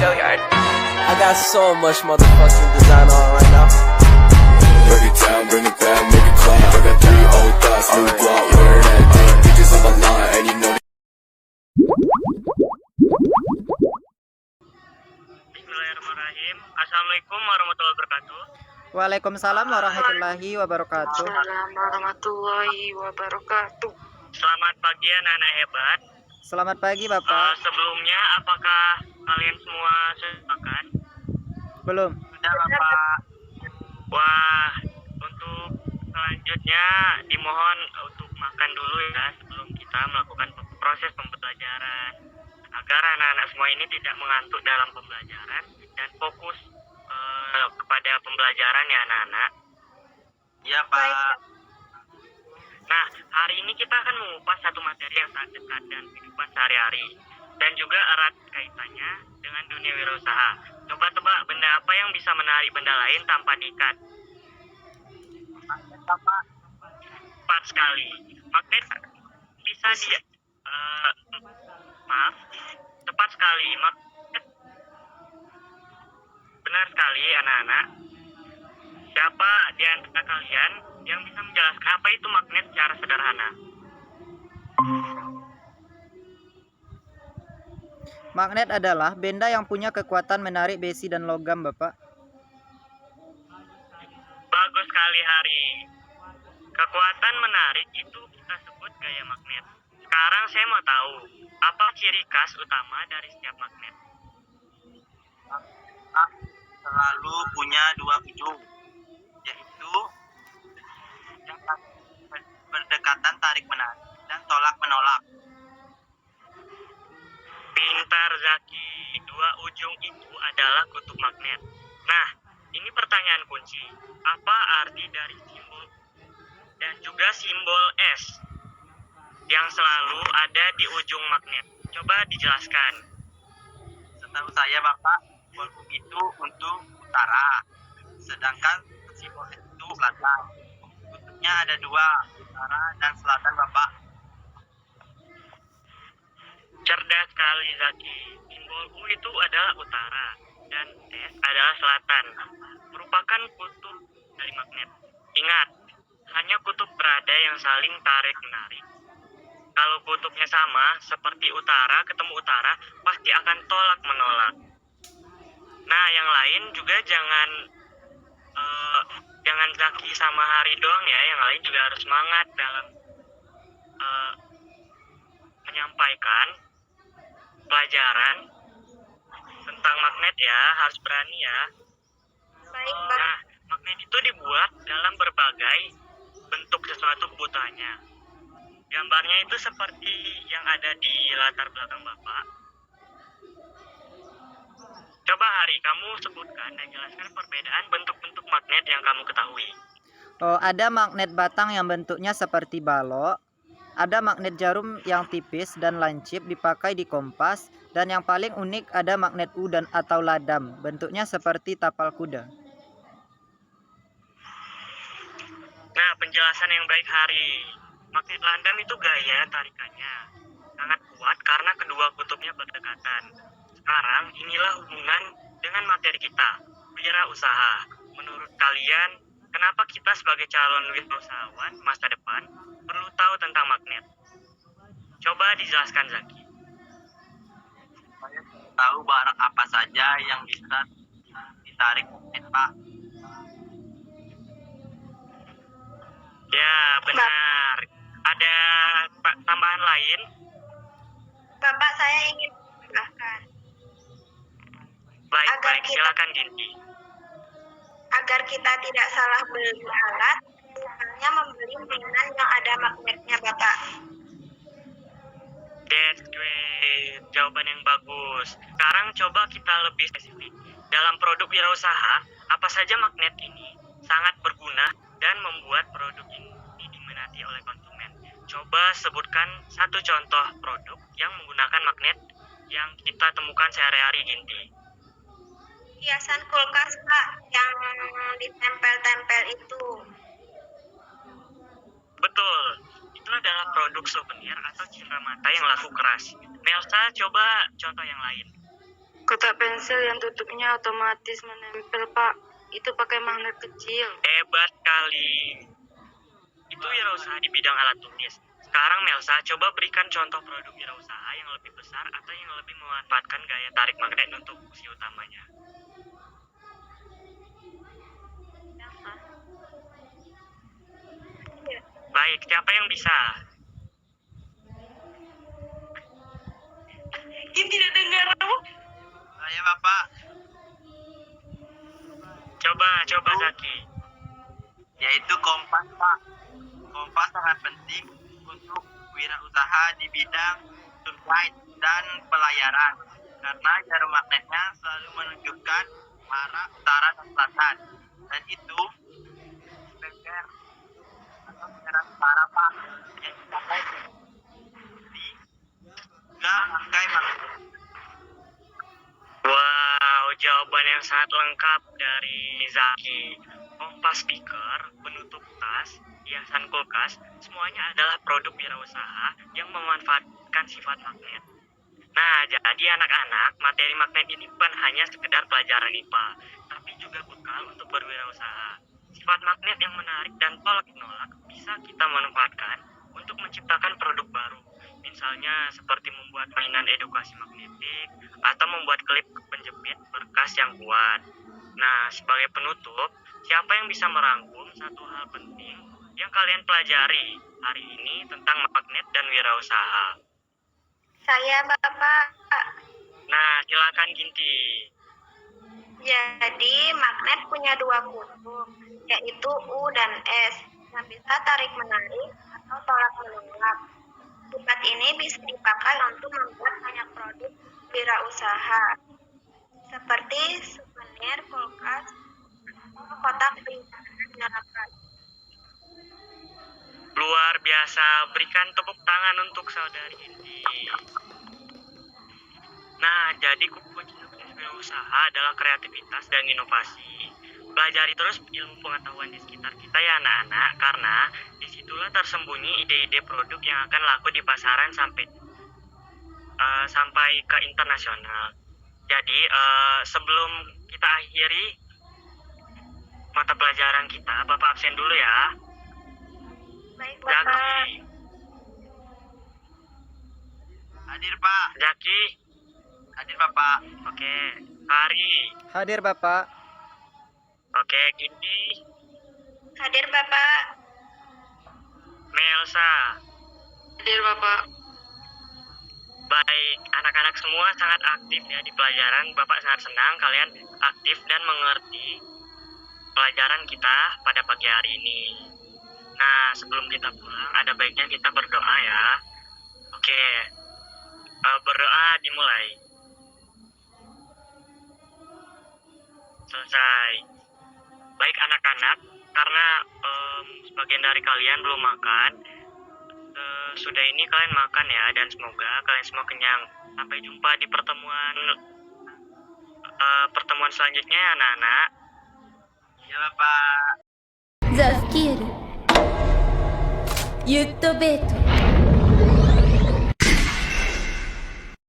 Go yard. I got so much motherfucking design on right now. Break it down, bring it back, make it clap. I got 3 old thoughts, new block, where that thing. Bitches on my line, and you know. Bismillahirrahmanirrahim. Assalamualaikum warahmatullahi wabarakatuh. Waalaikumsalam warahmatullahi wabarakatuh. Assalamualaikum warahmatullahi wabarakatuh. Selamat pagi anak-anak hebat. Selamat pagi Bapak. Sebelumnya apakah kalian semua sudah makan? Belum. Sudah Bapak. Wah, untuk selanjutnya dimohon untuk makan dulu ya sebelum kita melakukan proses pembelajaran agar anak-anak semua ini tidak mengantuk dalam pembelajaran dan fokus kepada pembelajaran ya anak-anak. Ya Pak. Nah, hari ini kita akan mengupas satu materi yang sangat dekat dan kehidupan sehari-hari dan juga erat kaitannya dengan dunia wirausaha. Coba tebak benda apa yang bisa menarik benda lain tanpa diikat? Tepat sekali. Magnet bisa maaf, tepat sekali. Magnet. Benar sekali anak-anak. Siapa di antara kalian yang bisa menjelaskan apa itu magnet secara sederhana? Magnet adalah benda yang punya kekuatan menarik besi dan logam, Bapak. Bagus sekali Hari. Kekuatan menarik itu kita sebut gaya magnet. Sekarang saya mau tahu, apa ciri khas utama dari setiap magnet? Selalu punya 2 ujung, yaitu yang berdekatan tarik menarik dan tolak menolak. Pintar Zaki, 2 ujung itu adalah kutub magnet. Nah, ini pertanyaan kunci. Apa arti dari simbol dan juga simbol S yang selalu ada di ujung magnet? Coba dijelaskan. Setahu saya Bapak, simbol itu untuk utara, sedangkan simbol itu selatan. Kutubnya ada 2, utara dan selatan Bapak. Cerdas sekali Zaki. Simbol U itu adalah utara dan S adalah selatan. Merupakan kutub dari magnet. Ingat, hanya kutub berada yang saling tarik-menarik. Kalau kutubnya sama, seperti utara ketemu utara, pasti akan tolak-menolak. Nah, yang lain juga jangan Zaki sama Hari doang ya. Yang lain juga harus semangat dalam menyampaikan pelajaran tentang magnet ya, harus berani ya. Baik Nah, magnet itu dibuat dalam berbagai bentuk sesuatu kebutuhannya. Gambarnya itu seperti yang ada di latar belakang Bapak. Coba Hari, kamu sebutkan dan jelaskan perbedaan bentuk-bentuk magnet yang kamu ketahui. Oh, ada magnet batang yang bentuknya seperti balok. Ada magnet jarum yang tipis dan lancip dipakai di kompas. Dan yang paling unik ada magnet U dan atau ladam. Bentuknya seperti tapal kuda. Nah, penjelasan yang baik Hari. Magnet ladam itu gaya tarikannya sangat kuat karena kedua kutubnya berdekatan. Sekarang inilah hubungan dengan materi kita, wirausaha. Menurut kalian, kenapa kita sebagai calon wirausahawan masa depan perlu tahu tentang magnet? Coba dijelaskan Zaki. Saya tahu barang apa saja yang bisa ditarik magnet Pak. Ya, benar. Ada tambahan lain? Bapak, saya ingin menambahkan Baik, silakan Ginti. agar kita tidak salah beli alat, misalnya membeli mainan yang ada magnetnya, Bapak. That's great. Jawaban yang bagus. Sekarang coba kita lebih spesifik. Dalam produk wirausaha, apa saja magnet ini sangat berguna dan membuat produk ini diminati oleh konsumen. Coba sebutkan satu contoh produk yang menggunakan magnet yang kita temukan sehari-hari, Ginti. Hiasan kulkas, Pak, yang ditempel-tempel itu. Betul. Itu adalah produk souvenir atau cindera mata yang laku keras. Nelsa, coba contoh yang lain. Kotak pensil yang tutupnya otomatis menempel, Pak. Itu pakai magnet kecil. Hebat kali. Itu wirausaha di bidang alat tulis. Sekarang Melsa, coba berikan contoh produk wirausaha yang lebih besar atau yang lebih memanfaatkan gaya tarik magnet untuk fungsi utamanya. Baik, siapa yang bisa? Kim tidak dengar. Saya Bapak, Coba Zaki. yaitu kompas Pak. Kompas sangat penting untuk wirausaha di bidang supply dan pelayaran karena jarum magnetnya selalu menunjukkan arah utara dan selatan, dan itu speker atau mengarah utara Pak yang dipakai di rangkai magnet. Wow, jawaban yang sangat lengkap dari Zaki. Kompas speaker, penutup tas, hiasan kulkas, semuanya adalah produk wirausaha yang memanfaatkan sifat magnet. Nah, jadi anak-anak, materi magnet ini bukan hanya sekedar pelajaran IPA, tapi juga bekal untuk berwirausaha. Sifat magnet yang menarik dan tolak-menolak bisa kita manfaatkan untuk menciptakan produk baru. Misalnya seperti membuat mainan edukasi magnetik atau membuat klip penjepit berkas yang kuat. Nah, sebagai penutup, siapa yang bisa merangkum satu hal penting yang kalian pelajari hari ini tentang magnet dan wirausaha? Saya, Bapak. Nah, silakan Ginti. Jadi, magnet punya dua kutub, yaitu U dan S, yang bisa tarik-menarik atau tolak-menolak. Sifat ini bisa dipakai untuk membuat banyak produk wirausaha, seperti souvenir, kulkas, atau kotak penyimpanan. Luar biasa, berikan tepuk tangan untuk saudari Ginti. Nah, jadi kunci sukses wirausaha adalah kreativitas dan inovasi. Pelajari terus ilmu pengetahuan di sekitar kita ya anak-anak, karena disitulah tersembunyi ide-ide produk yang akan laku di pasaran sampai ke internasional. Jadi sebelum kita akhiri mata pelajaran kita, Bapak absen dulu ya. Baik, Bapak. Zaki, Hadir Pak, Zaki, hadir Bapak. oke. Hari, Hadir Bapak. oke. Ginti, Hadir, Bapak. Melsa. Hadir, Bapak. Baik, anak-anak semua sangat aktif ya di pelajaran. Bapak sangat senang kalian aktif dan mengerti pelajaran kita pada pagi hari ini. Nah, sebelum kita pulang, ada baiknya kita berdoa ya. Oke, berdoa dimulai. Selesai. Baik anak-anak, karena sebagian dari kalian belum makan, sudah ini kalian makan ya, dan semoga kalian semua kenyang. Sampai jumpa di pertemuan selanjutnya ya anak-anak. Iya Bapak. ザ・スキルユットベート